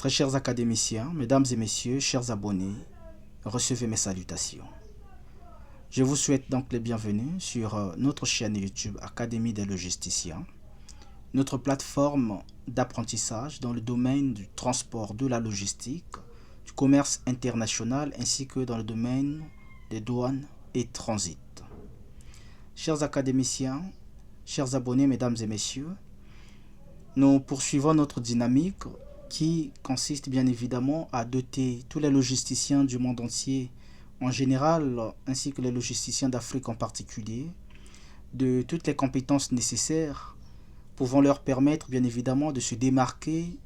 Très chers académiciens, mesdames et messieurs, chers abonnés, recevez mes salutations. Je vous souhaite donc les bienvenus sur notre chaîne YouTube Académie des logisticiens, notre plateforme d'apprentissage dans le domaine du transport, de la logistique, du commerce international ainsi que dans le domaine des douanes et transit. Chers académiciens, chers abonnés, mesdames et messieurs, nous poursuivons notre dynamique qui consiste bien évidemment à doter tous les logisticiens du monde entier en général, ainsi que les logisticiens d'Afrique en particulier, de toutes les compétences nécessaires pouvant leur permettre bien évidemment de se démarquer,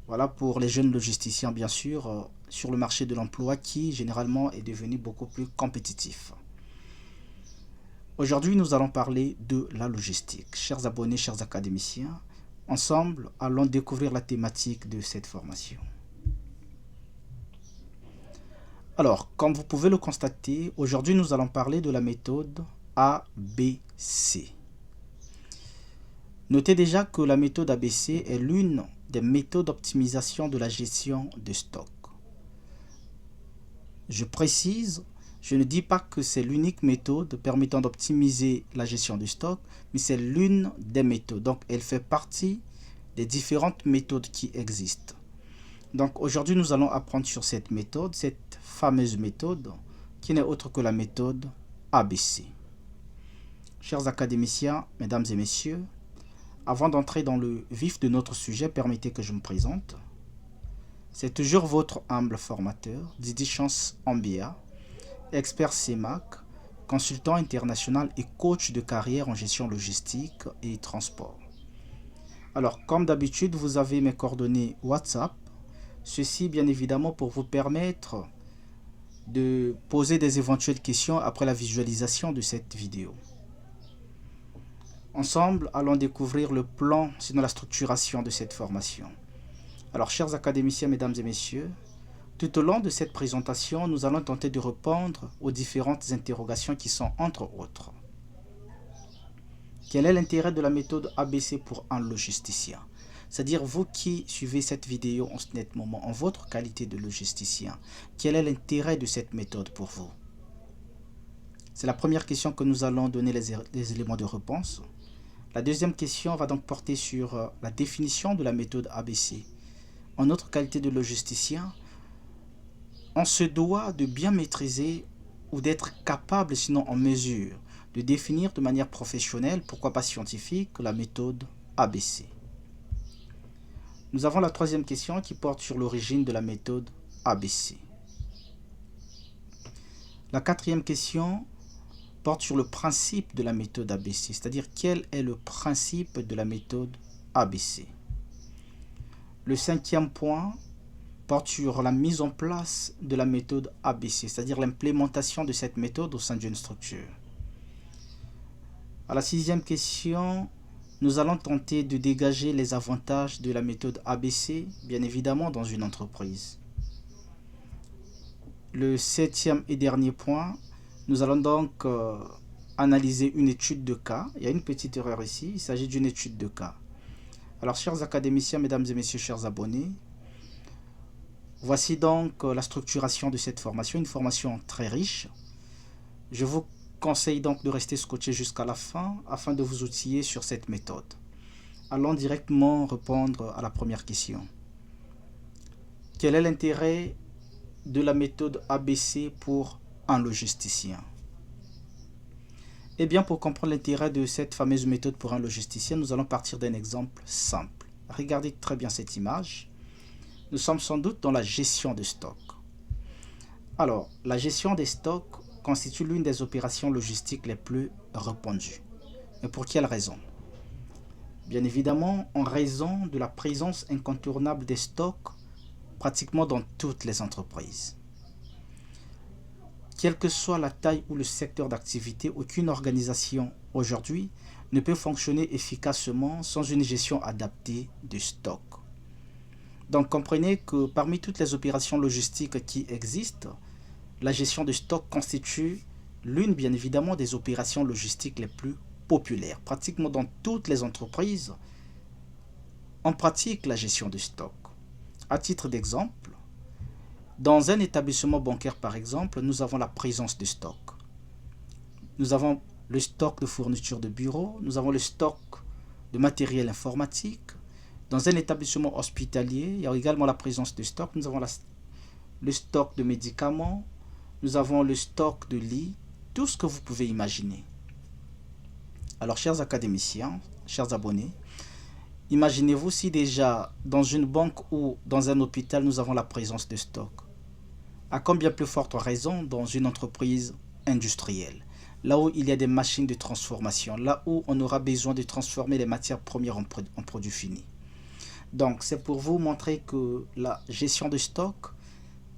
voilà, pour les jeunes logisticiens bien sûr, sur le marché de l'emploi qui généralement est devenu beaucoup plus compétitif. Aujourd'hui, nous allons parler de la logistique. Chers abonnés, chers académiciens, ensemble, allons découvrir la thématique de cette formation. Alors, comme vous pouvez le constater, aujourd'hui nous allons parler de la méthode ABC. Notez déjà que la méthode ABC est l'une des méthodes d'optimisation de la gestion de stock. Je précise, je ne dis pas que c'est l'unique méthode permettant d'optimiser la gestion du stock, mais c'est l'une des méthodes. Donc, elle fait partie des différentes méthodes qui existent. Donc, aujourd'hui, nous allons apprendre sur cette méthode, cette fameuse méthode, qui n'est autre que la méthode ABC. Chers académiciens, mesdames et messieurs, avant d'entrer dans le vif de notre sujet, permettez que je me présente. C'est toujours votre humble formateur, Didi Chance Ambia, expert CEMAC, consultant international et coach de carrière en gestion logistique et transport. Alors, comme d'habitude, vous avez mes coordonnées WhatsApp. Ceci, bien évidemment, pour vous permettre de poser des éventuelles questions après la visualisation de cette vidéo. Ensemble, allons découvrir le plan, sinon la structuration de cette formation. Alors, chers académiciens, mesdames et messieurs, tout au long de cette présentation, nous allons tenter de répondre aux différentes interrogations qui sont entre autres. Quel est l'intérêt de la méthode ABC pour un logisticien? C'est-à-dire, vous qui suivez cette vidéo en ce net moment, en votre qualité de logisticien, quel est l'intérêt de cette méthode pour vous? C'est la première question que nous allons donner les éléments de réponse. La deuxième question va donc porter sur la définition de la méthode ABC. En notre qualité de logisticien, on se doit de bien maîtriser ou d'être capable, sinon en mesure, de définir de manière professionnelle, pourquoi pas scientifique, la méthode ABC. Nous avons la troisième question qui porte sur l'origine de la méthode ABC. La quatrième question porte sur le principe de la méthode ABC, c'est-à-dire quel est le principe de la méthode ABC. Le cinquième point porte sur la mise en place de la méthode ABC, c'est-à-dire l'implémentation de cette méthode au sein d'une structure. À la sixième question, nous allons tenter de dégager les avantages de la méthode ABC, bien évidemment, dans une entreprise. Le septième et dernier point, nous allons donc analyser une étude de cas. Il y a une petite erreur ici, il s'agit d'une étude de cas. Alors, chers académiciens, mesdames et messieurs, chers abonnés, voici donc la structuration de cette formation, une formation très riche. Je vous conseille donc de rester scotché jusqu'à la fin afin de vous outiller sur cette méthode. Allons directement répondre à la première question. Quel est l'intérêt de la méthode ABC pour un logisticien? Eh bien, pour comprendre l'intérêt de cette fameuse méthode pour un logisticien, nous allons partir d'un exemple simple. Regardez très bien cette image. Nous sommes sans doute dans la gestion de stock. Alors, la gestion des stocks constitue l'une des opérations logistiques les plus répandues. Mais pour quelle raison? Bien évidemment, en raison de la présence incontournable des stocks pratiquement dans toutes les entreprises. Quelle que soit la taille ou le secteur d'activité, aucune organisation aujourd'hui ne peut fonctionner efficacement sans une gestion adaptée de stock. Donc comprenez que parmi toutes les opérations logistiques qui existent, la gestion de stock constitue l'une bien évidemment des opérations logistiques les plus populaires. Pratiquement dans toutes les entreprises, on pratique la gestion de stock. À titre d'exemple, dans un établissement bancaire par exemple, nous avons la présence de stock. Nous avons le stock de fournitures de bureau, nous avons le stock de matériel informatique. Dans un établissement hospitalier, il y a également la présence de stock. Nous avons le stock de médicaments, nous avons le stock de lits, tout ce que vous pouvez imaginer. Alors, chers académiciens, chers abonnés, imaginez-vous si déjà dans une banque ou dans un hôpital, nous avons la présence de stock. À combien plus forte raison dans une entreprise industrielle, là où il y a des machines de transformation, là où on aura besoin de transformer les matières premières en produits finis. Donc, c'est pour vous montrer que la gestion de stock,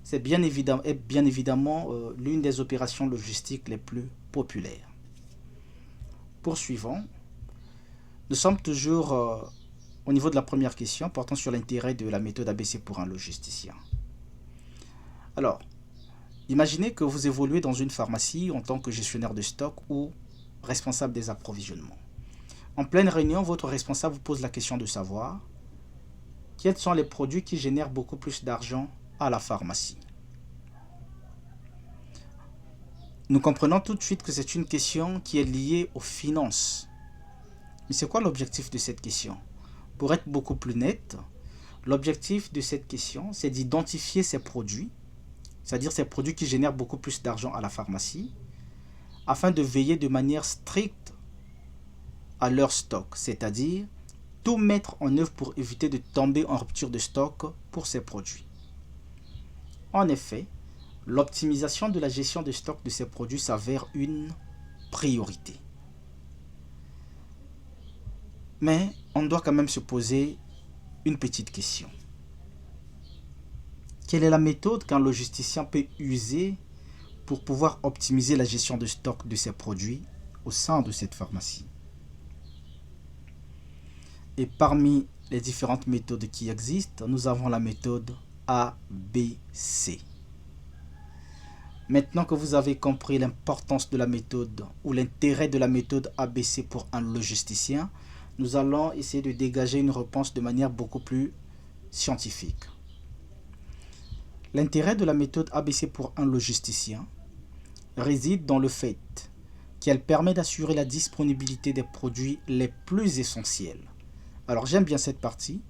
c'est bien évidemment l'une des opérations logistiques les plus populaires. Poursuivons. Nous sommes toujours au niveau de la première question portant sur l'intérêt de la méthode ABC pour un logisticien. Alors, imaginez que vous évoluez dans une pharmacie en tant que gestionnaire de stock ou responsable des approvisionnements. En pleine réunion, votre responsable vous pose la question de savoir quels sont les produits qui génèrent beaucoup plus d'argent à la pharmacie. Nous comprenons tout de suite que c'est une question qui est liée aux finances. Mais c'est quoi l'objectif de cette question? Pour être beaucoup plus net, l'objectif de cette question, c'est d'identifier ces produits, c'est-à-dire ces produits qui génèrent beaucoup plus d'argent à la pharmacie, afin de veiller de manière stricte à leur stock, c'est-à-dire tout mettre en œuvre pour éviter de tomber en rupture de stock pour ces produits. En effet, l'optimisation de la gestion de stock de ces produits s'avère une priorité. Mais on doit quand même se poser une petite question. Quelle est la méthode qu'un logisticien peut user pour pouvoir optimiser la gestion de stock de ses produits au sein de cette pharmacie? Et parmi les différentes méthodes qui existent, nous avons la méthode ABC. Maintenant que vous avez compris l'importance de la méthode ou l'intérêt de la méthode ABC pour un logisticien, nous allons essayer de dégager une réponse de manière beaucoup plus scientifique. L'intérêt de la méthode ABC pour un logisticien réside dans le fait qu'elle permet d'assurer la disponibilité des produits les plus essentiels. Alors j'aime bien cette partie.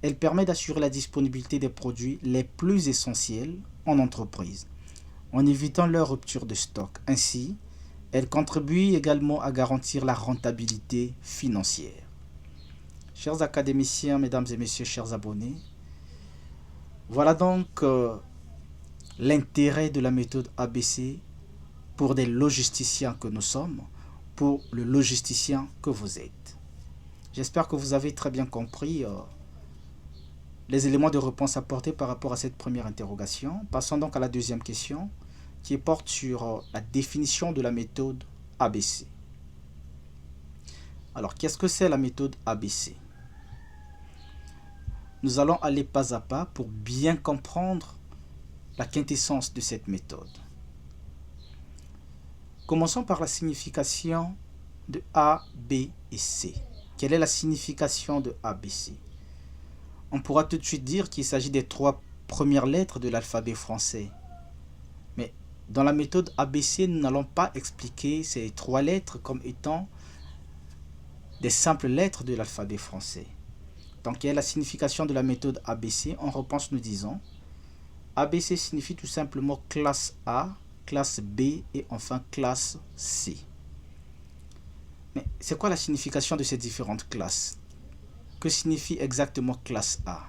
Elle permet d'assurer la disponibilité des produits les plus essentiels en entreprise, en évitant leur rupture de stock. Ainsi, elle contribue également à garantir la rentabilité financière. Chers académiciens, mesdames et messieurs, chers abonnés, voilà donc l'intérêt de la méthode ABC pour des logisticiens que nous sommes, pour le logisticien que vous êtes. J'espère que vous avez très bien compris les éléments de réponse apportés par rapport à cette première interrogation. Passons donc à la deuxième question qui porte sur la définition de la méthode ABC. Alors, qu'est-ce que c'est la méthode ABC? Nous allons aller pas à pas pour bien comprendre la quintessence de cette méthode. Commençons par la signification de A, B et C. Quelle est la signification de ABC? On pourra tout de suite dire qu'il s'agit des 3 premières lettres de l'alphabet français. Mais dans la méthode ABC, nous n'allons pas expliquer ces 3 lettres comme étant des simples lettres de l'alphabet français. Donc, quelle est la signification de la méthode ABC? En réponse, nous disons ABC signifie tout simplement classe A, classe B et enfin classe C. Mais c'est quoi la signification de ces différentes classes? Que signifie exactement classe A?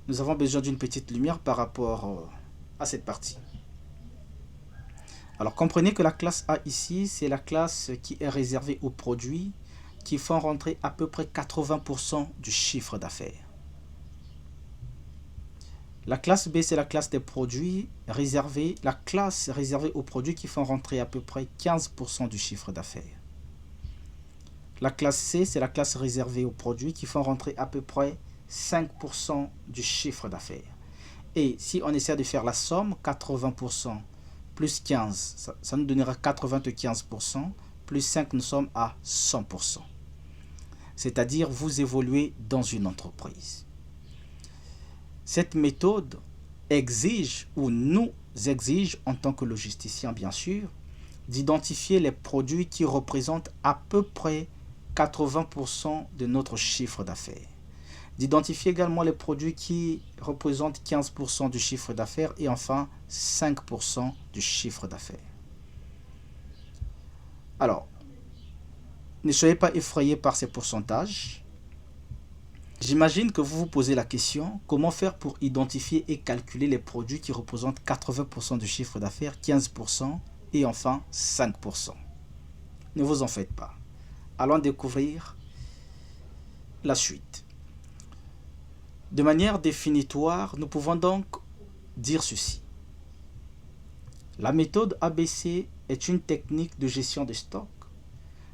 Nous avons besoin d'une petite lumière par rapport à cette partie. Alors, comprenez que la classe A ici, c'est la classe qui est réservée aux produits qui font rentrer à peu près 80% du chiffre d'affaires. La classe B, c'est la classe des produits réservée, la classe réservée aux produits qui font rentrer à peu près 15% du chiffre d'affaires. La classe C, c'est la classe réservée aux produits qui font rentrer à peu près 5% du chiffre d'affaires. Et si on essaie de faire la somme, 80% plus 15, ça nous donnera 95%, plus 5, nous sommes à 100%. C'est-à-dire, vous évoluez dans une entreprise. Cette méthode exige ou nous exige en tant que logisticien bien sûr d'identifier les produits qui représentent à peu près 80% de notre chiffre d'affaires. D'identifier également les produits qui représentent 15% du chiffre d'affaires et enfin 5% du chiffre d'affaires. Alors, ne soyez pas effrayés par ces pourcentages. J'imagine que vous vous posez la question, comment faire pour identifier et calculer les produits qui représentent 80% du chiffre d'affaires, 15% et enfin 5%. Ne vous en faites pas. Allons découvrir la suite. De manière définitoire, nous pouvons donc dire ceci. La méthode ABC est une technique de gestion de stock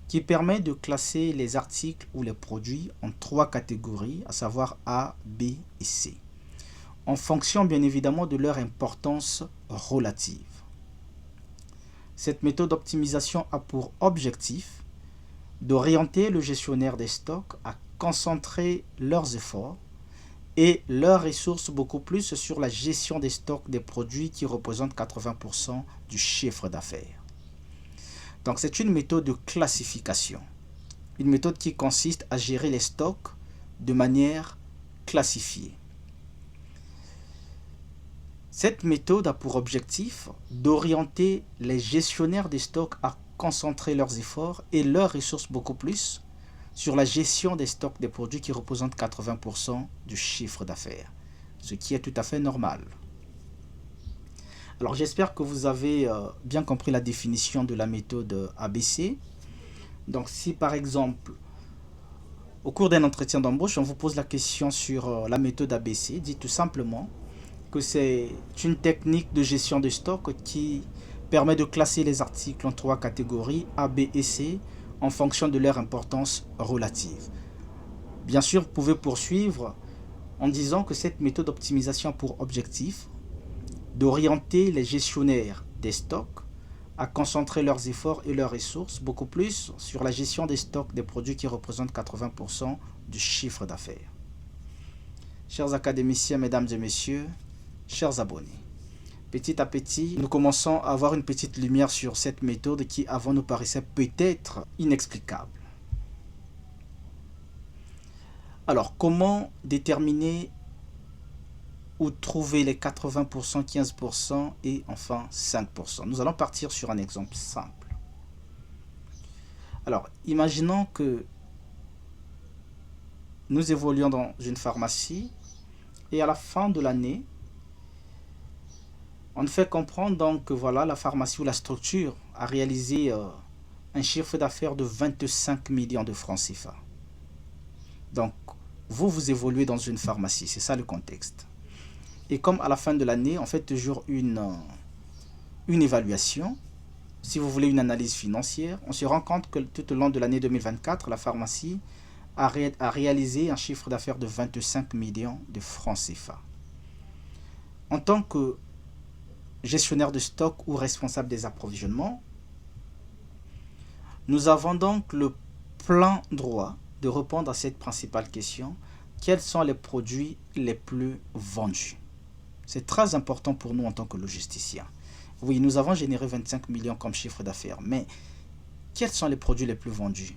qui permet de classer les articles ou les produits en 3 catégories, à savoir A, B et C, en fonction bien évidemment de leur importance relative. Cette méthode d'optimisation a pour objectif d'orienter le gestionnaire des stocks à concentrer leurs efforts et leurs ressources beaucoup plus sur la gestion des stocks des produits qui représentent 80% du chiffre d'affaires. Donc c'est une méthode de classification, une méthode qui consiste à gérer les stocks de manière classifiée. Cette méthode a pour objectif d'orienter les gestionnaires des stocks à concentrer leurs efforts et leurs ressources beaucoup plus sur la gestion des stocks des produits qui représentent 80% du chiffre d'affaires, ce qui est tout à fait normal. Alors j'espère que vous avez bien compris la définition de la méthode ABC. Donc si par exemple, au cours d'un entretien d'embauche, on vous pose la question sur la méthode ABC, dites tout simplement que c'est une technique de gestion de stock qui permet de classer les articles en 3 catégories, A, B et C, en fonction de leur importance relative. Bien sûr, vous pouvez poursuivre en disant que cette méthode d'optimisation a pour objectif d'orienter les gestionnaires des stocks à concentrer leurs efforts et leurs ressources beaucoup plus sur la gestion des stocks des produits qui représentent 80% du chiffre d'affaires. Chers académiciens, mesdames et messieurs, chers abonnés, petit à petit, nous commençons à avoir une petite lumière sur cette méthode qui avant nous paraissait peut-être inexplicable. Alors, comment déterminer ou trouver les 80%, 15% et enfin 5%? Nous allons partir sur un exemple simple. Alors, imaginons que nous évoluons dans une pharmacie et à la fin de l'année, on nous fait comprendre donc que voilà, la pharmacie ou la structure a réalisé un chiffre d'affaires de 25 millions de francs CFA. Donc, vous évoluez dans une pharmacie, c'est ça le contexte. Et comme à la fin de l'année, on fait toujours une évaluation, si vous voulez une analyse financière, on se rend compte que tout au long de l'année 2024, la pharmacie a réalisé un chiffre d'affaires de 25 millions de francs CFA. En tant que gestionnaire de stock ou responsable des approvisionnements, nous avons donc le plein droit de répondre à cette principale question: quels sont les produits les plus vendus? C'est très important pour nous en tant que logisticiens. Oui, nous avons généré 25 millions comme chiffre d'affaires, mais quels sont les produits les plus vendus?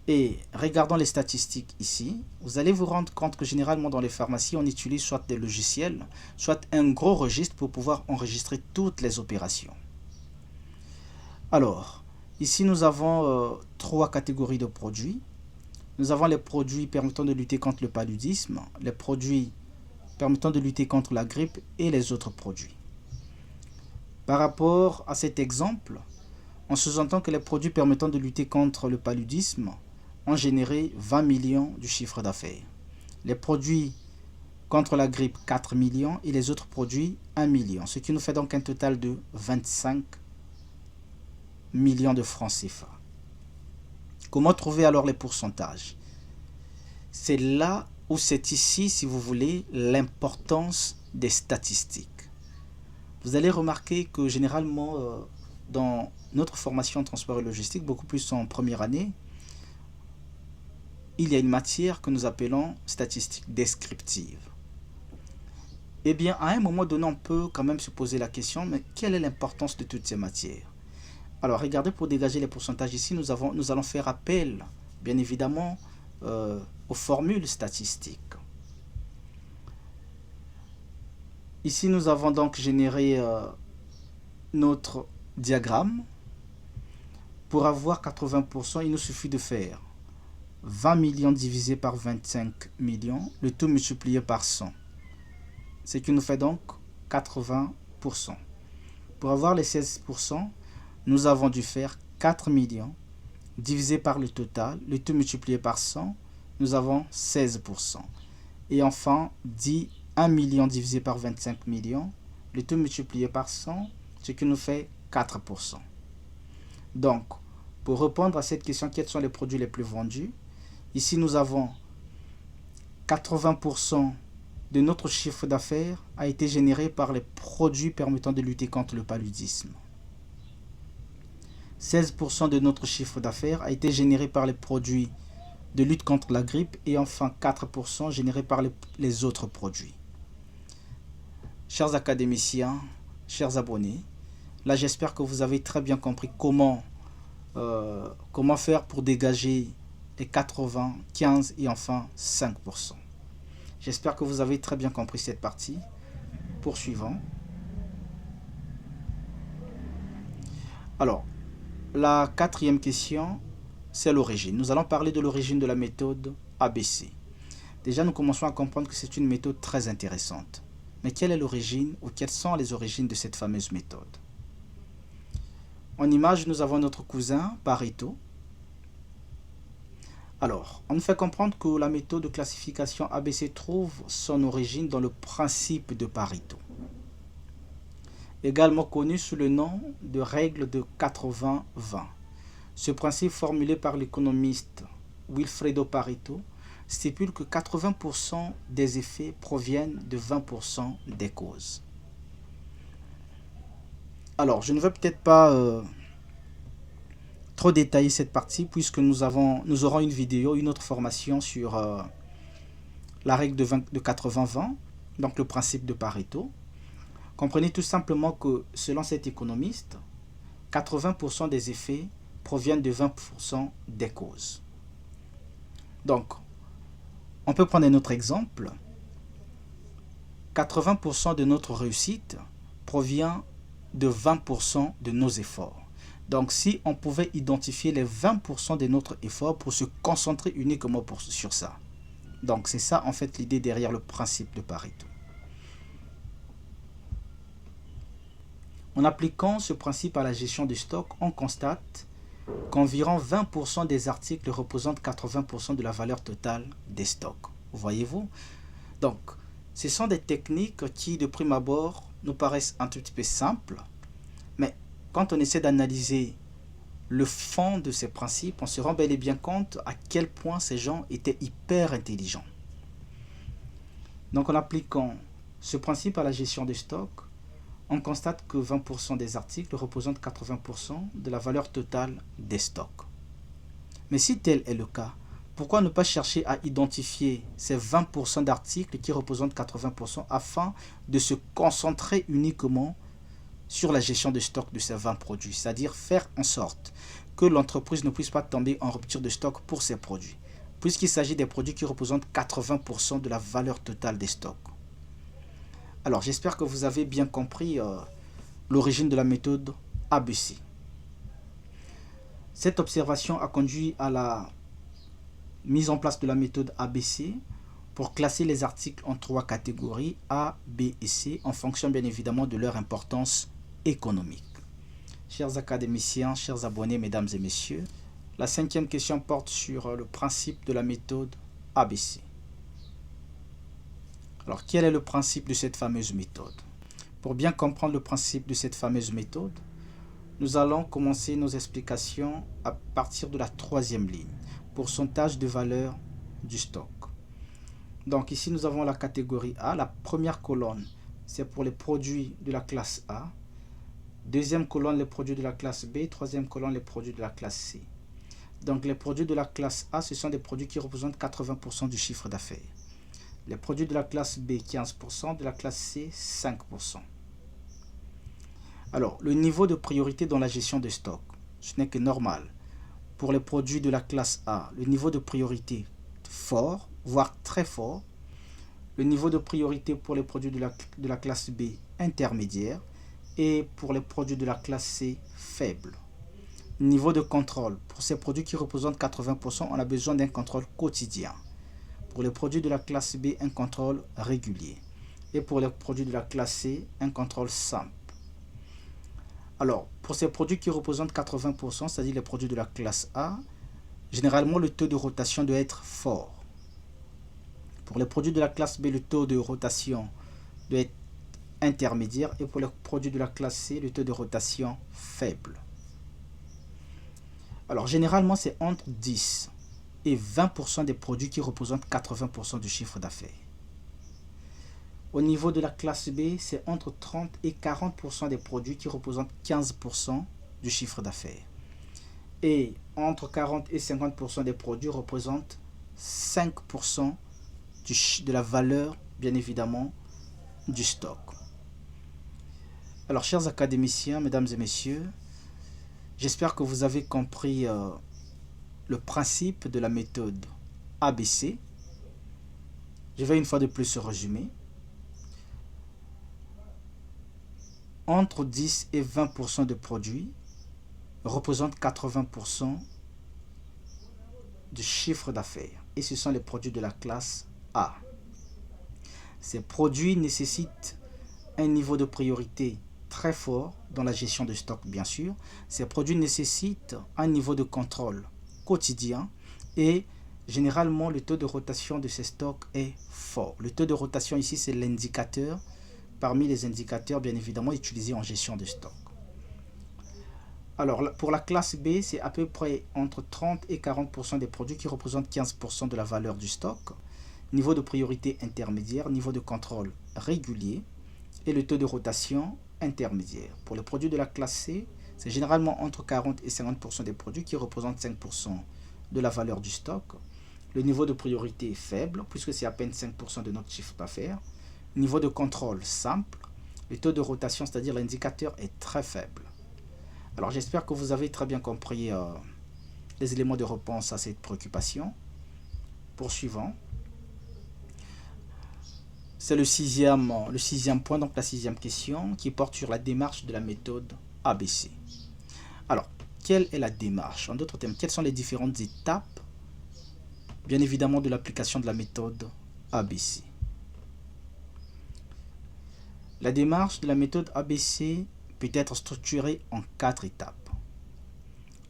Et regardons les statistiques ici, vous allez vous rendre compte que généralement dans les pharmacies, on utilise soit des logiciels, soit un gros registre pour pouvoir enregistrer toutes les opérations. Alors, ici nous avons 3 catégories de produits. Nous avons les produits permettant de lutter contre le paludisme, les produits permettant de lutter contre la grippe et les autres produits. Par rapport à cet exemple, on sous-entend que les produits permettant de lutter contre le paludisme ont généré 20 millions du chiffre d'affaires. Les produits contre la grippe, 4 millions et les autres produits, 1 million. Ce qui nous fait donc un total de 25 millions de francs CFA. Comment trouver alors les pourcentages? C'est là où c'est ici, si vous voulez, l'importance des statistiques. Vous allez remarquer que généralement, dans notre formation en transport et logistique, beaucoup plus en première année, il y a une matière que nous appelons statistique descriptive. Eh bien, à un moment donné, on peut quand même se poser la question, mais quelle est l'importance de toutes ces matières? Alors, regardez, pour dégager les pourcentages ici, nous allons faire appel, bien évidemment, aux formules statistiques. Ici, nous avons donc généré notre diagramme. Pour avoir 80%, il nous suffit de faire 20 millions divisé par 25 millions, le tout multiplié par 100. Ce qui nous fait donc 80%. Pour avoir les 16%, nous avons dû faire 4 millions divisé par le total, le tout multiplié par 100, nous avons 16%. Et enfin, 1 million divisé par 25 millions, le tout multiplié par 100, ce qui nous fait 4%. Donc, pour répondre à cette question, quels sont les produits les plus vendus? Ici, nous avons 80% de notre chiffre d'affaires a été généré par les produits permettant de lutter contre le paludisme. 16% de notre chiffre d'affaires a été généré par les produits de lutte contre la grippe et enfin 4% générés par les autres produits. Chers académiciens, chers abonnés, là j'espère que vous avez très bien compris comment faire pour dégager les 80, 15 et enfin 5%. J'espère que vous avez très bien compris cette partie. Poursuivons. Alors, la quatrième question, c'est l'origine. Nous allons parler de l'origine de la méthode ABC. Déjà, nous commençons à comprendre que c'est une méthode très intéressante. Mais quelle est l'origine ou quelles sont les origines de cette fameuse méthode? En image, nous avons notre cousin Pareto. Alors, on nous fait comprendre que la méthode de classification ABC trouve son origine dans le principe de Pareto, également connu sous le nom de règle de 80-20. Ce principe formulé par l'économiste Wilfredo Pareto stipule que 80% des effets proviennent de 20% des causes. Alors, je ne vais peut-être pas trop détailler cette partie puisque nous aurons une vidéo, une autre formation sur la règle de 80-20, donc le principe de Pareto. Comprenez tout simplement que selon cet économiste, 80% des effets proviennent de 20% des causes. Donc, on peut prendre un autre exemple. 80% de notre réussite provient de 20% de nos efforts. Donc, si on pouvait identifier les 20% de notre effort pour se concentrer uniquement sur ça. Donc, c'est ça, en fait, l'idée derrière le principe de Pareto. En appliquant ce principe à la gestion du stock, on constate qu'environ 20% des articles représentent 80% de la valeur totale des stocks. Voyez-vous? Donc, ce sont des techniques qui, de prime abord, nous paraissent un tout petit peu simples, mais quand on essaie d'analyser le fond de ces principes, on se rend bel et bien compte à quel point ces gens étaient hyper intelligents. Donc, en appliquant ce principe à la gestion des stocks, on constate que 20% des articles représentent 80% de la valeur totale des stocks. Mais si tel est le cas, pourquoi ne pas chercher à identifier ces 20% d'articles qui représentent 80% afin de se concentrer uniquement sur la gestion de stock de ces 20 produits, c'est-à-dire faire en sorte que l'entreprise ne puisse pas tomber en rupture de stock pour ces produits, puisqu'il s'agit des produits qui représentent 80% de la valeur totale des stocks. Alors, j'espère que vous avez bien compris l'origine de la méthode ABC. Cette observation a conduit à la mise en place de la méthode ABC pour classer les articles en 3 catégories A, B et C en fonction bien évidemment de leur importance économique. Chers académiciens, chers abonnés, mesdames et messieurs, la 5e question porte sur le principe de la méthode ABC. Alors, quel est le principe de cette fameuse méthode? Pour bien comprendre le principe de cette fameuse méthode, nous allons commencer nos explications à partir de la 3e ligne, pourcentage de valeur du stock. Donc ici, nous avons la catégorie A. La première colonne, c'est pour les produits de la classe A. Deuxième colonne, les produits de la classe B. Troisième colonne, les produits de la classe C. Donc les produits de la classe A, ce sont des produits qui représentent 80% du chiffre d'affaires. Les produits de la classe B, 15%, de la classe C, 5%. Alors, le niveau de priorité dans la gestion de stock, ce n'est que normal. Pour les produits de la classe A, le niveau de priorité fort, voire très fort. Le niveau de priorité pour les produits de la classe B, intermédiaire. Et pour les produits de la classe C, faible. Niveau de contrôle. Pour ces produits qui représentent 80%, on a besoin d'un contrôle quotidien. Pour les produits de la classe B, un contrôle régulier. Et pour les produits de la classe C, un contrôle simple. Alors, pour ces produits qui représentent 80%, c'est-à-dire les produits de la classe A, généralement le taux de rotation doit être fort. Pour les produits de la classe B, le taux de rotation doit être intermédiaire. Et pour les produits de la classe C, le taux de rotation faible. Alors, généralement, c'est entre 10 et 20% des produits qui représentent 80% du chiffre d'affaires. Au niveau de la classe B, c'est entre 30 et 40% des produits qui représentent 15% du chiffre d'affaires. Et entre 40 et 50% des produits représentent 5% de la valeur, bien évidemment, du stock. Alors, chers académiciens, mesdames et messieurs, j'espère que vous avez compris le principe de la méthode ABC. Je vais une fois de plus se résumer. Entre 10 et 20% de produits représentent 80% du chiffre d'affaires. Et ce sont les produits de la classe A. Ces produits nécessitent un niveau de priorité très fort dans la gestion de stock, bien sûr. Ces produits nécessitent un niveau de contrôle quotidien et généralement le taux de rotation de ces stocks est fort. Le taux de rotation ici, c'est l'indicateur parmi les indicateurs bien évidemment utilisés en gestion de stock. Alors pour la classe B, c'est à peu près entre 30 et 40% des produits qui représentent 15% de la valeur du stock. Niveau de priorité intermédiaire, niveau de contrôle régulier et le taux de rotation intermédiaire. Pour les produits de la classe C, c'est généralement entre 40 et 50% des produits qui représentent 5% de la valeur du stock. Le niveau de priorité est faible puisque c'est à peine 5% de notre chiffre d'affaires. Niveau de contrôle simple. Le taux de rotation, c'est-à-dire l'indicateur, est très faible. Alors j'espère que vous avez très bien compris les éléments de réponse à cette préoccupation. Poursuivons. C'est le sixième point, donc la sixième question, qui porte sur la démarche de la méthode ABC. Alors, quelle est la démarche? En d'autres termes, quelles sont les différentes étapes, bien évidemment, de l'application de la méthode ABC? La démarche de la méthode ABC peut être structurée en 4 étapes.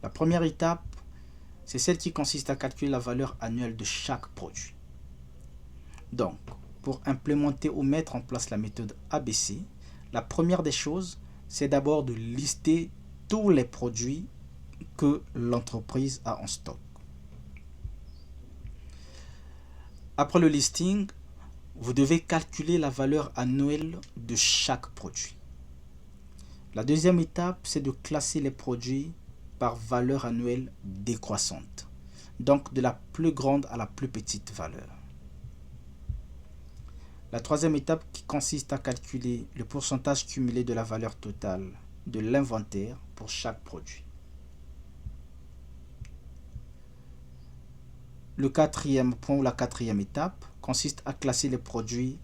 La première étape, c'est celle qui consiste à calculer la valeur annuelle de chaque produit. Donc, pour implémenter ou mettre en place la méthode ABC, la première des choses, c'est d'abord de lister tous les produits que l'entreprise a en stock. Après le listing, vous devez calculer la valeur annuelle de chaque produit. La deuxième étape, c'est de classer les produits par valeur annuelle décroissante, donc de la plus grande à la plus petite valeur. La troisième étape qui consiste à calculer le pourcentage cumulé de la valeur totale de l'inventaire pour chaque produit. Le quatrième point ou la quatrième étape consiste à classer les produits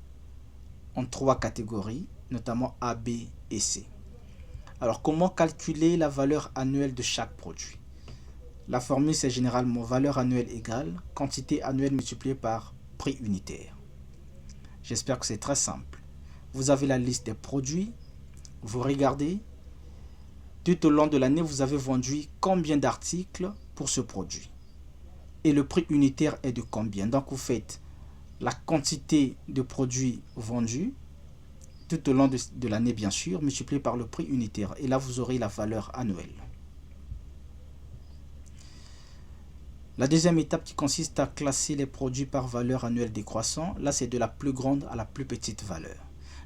en 3 catégories, notamment A, B et C. Alors, comment calculer la valeur annuelle de chaque produit? La formule, c'est généralement valeur annuelle égale quantité annuelle multipliée par prix unitaire. J'espère que c'est très simple. Vous avez la liste des produits, vous regardez, tout au long de l'année, vous avez vendu combien d'articles pour ce produit. Et le prix unitaire est de combien? Donc, vous faites la quantité de produits vendus tout au long de l'année, bien sûr, multiplié par le prix unitaire. Et là, vous aurez la valeur annuelle. La deuxième étape qui consiste à classer les produits par valeur annuelle décroissant, là c'est de la plus grande à la plus petite valeur.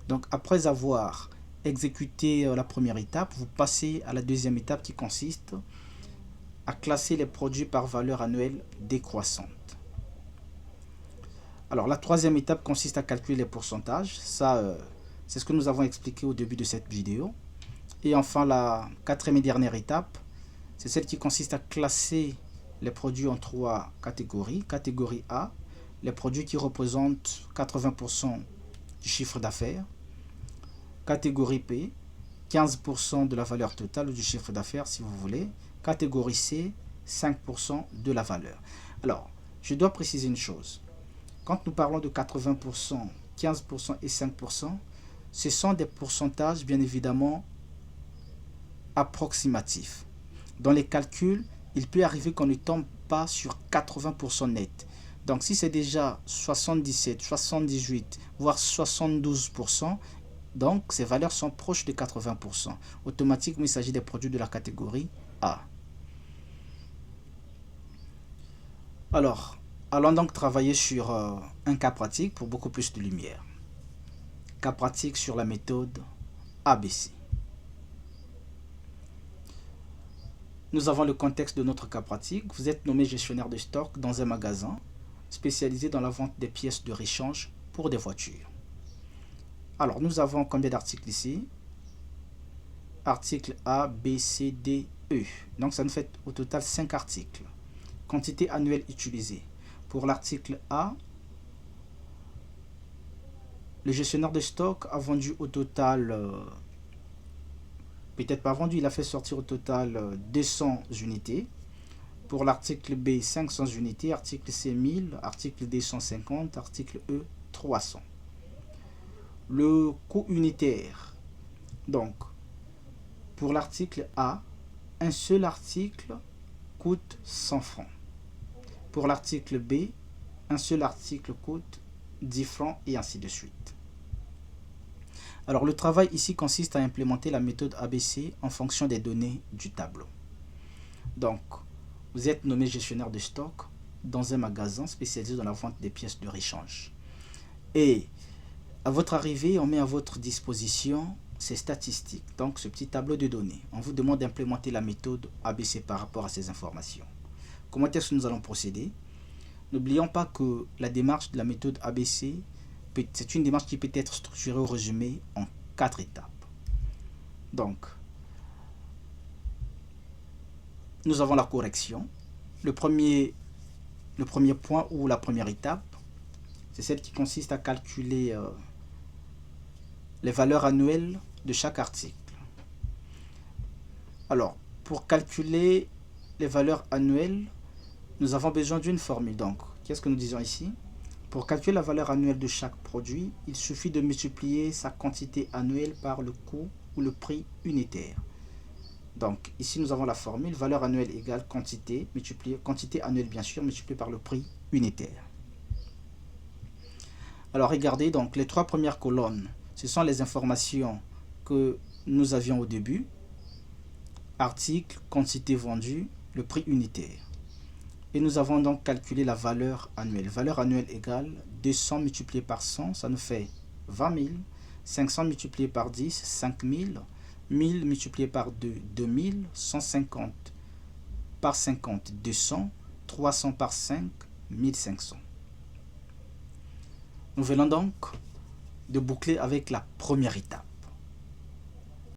Donc après avoir exécuté la première étape, vous passez à la deuxième étape qui consiste à classer les produits par valeur annuelle décroissante. Alors, la troisième étape consiste à calculer les pourcentages. Ça, c'est ce que nous avons expliqué au début de cette vidéo. Et enfin, la quatrième et dernière étape, c'est celle qui consiste à classer les produits en trois catégories. Catégorie A, les produits qui représentent 80% du chiffre d'affaires. Catégorie P, 15% de la valeur totale ou du chiffre d'affaires si vous voulez. Catégorie C, 5% de la valeur. Alors, je dois préciser une chose. Quand nous parlons de 80%, 15% et 5%, ce sont des pourcentages bien évidemment approximatifs. Dans les calculs, il peut arriver qu'on ne tombe pas sur 80% net. Donc si c'est déjà 77, 78, voire 72%, donc ces valeurs sont proches de 80%. Automatiquement, il s'agit des produits de la catégorie A. Alors, allons donc travailler sur un cas pratique pour beaucoup plus de lumière. Cas pratique sur la méthode ABC. Nous avons le contexte de notre cas pratique. Vous êtes nommé gestionnaire de stock dans un magasin spécialisé dans la vente des pièces de rechange pour des voitures. Alors, nous avons combien d'articles ici? Articles A, B, C, D, E. Donc, ça nous fait au total 5 articles. Quantité annuelle utilisée. Pour l'article A, le gestionnaire de stock a vendu au total, peut-être pas vendu, il a fait sortir au total 200 unités. Pour l'article B, 500 unités, article C, 1000, article D, 150, article E, 300. Le coût unitaire, donc, pour l'article A, un seul article coûte 100 francs. Pour l'article B, un seul article coûte 10 francs et ainsi de suite. Alors, le travail ici consiste à implémenter la méthode ABC en fonction des données du tableau. Donc, vous êtes nommé gestionnaire de stock dans un magasin spécialisé dans la vente des pièces de rechange. Et à votre arrivée, on met à votre disposition ces statistiques, donc ce petit tableau de données. On vous demande d'implémenter la méthode ABC par rapport à ces informations. Comment est-ce que nous allons procéder? N'oublions pas que la démarche de la méthode ABC, c'est une démarche qui peut être structurée ou résumée en 4 étapes. Donc, nous avons la correction. Le premier point ou la première étape, c'est celle qui consiste à calculer les valeurs annuelles de chaque article. Alors, pour calculer les valeurs annuelles, nous avons besoin d'une formule. Donc, qu'est-ce que nous disons ici? Pour calculer la valeur annuelle de chaque produit, il suffit de multiplier sa quantité annuelle par le coût ou le prix unitaire. Donc, ici, nous avons la formule valeur annuelle égale quantité, quantité annuelle bien sûr, multipliée par le prix unitaire. Alors, regardez, donc, les 3 premières colonnes, ce sont les informations que nous avions au début. Article, quantité vendue, le prix unitaire. Et nous avons donc calculé la valeur annuelle. Valeur annuelle égale 200 multiplié par 100, ça nous fait 20 000. 500 multiplié par 10, 5 000. 1000 multiplié par 2, 2000. 150 par 50, 200. 300 par 5, 1500. Nous venons donc de boucler avec la première étape.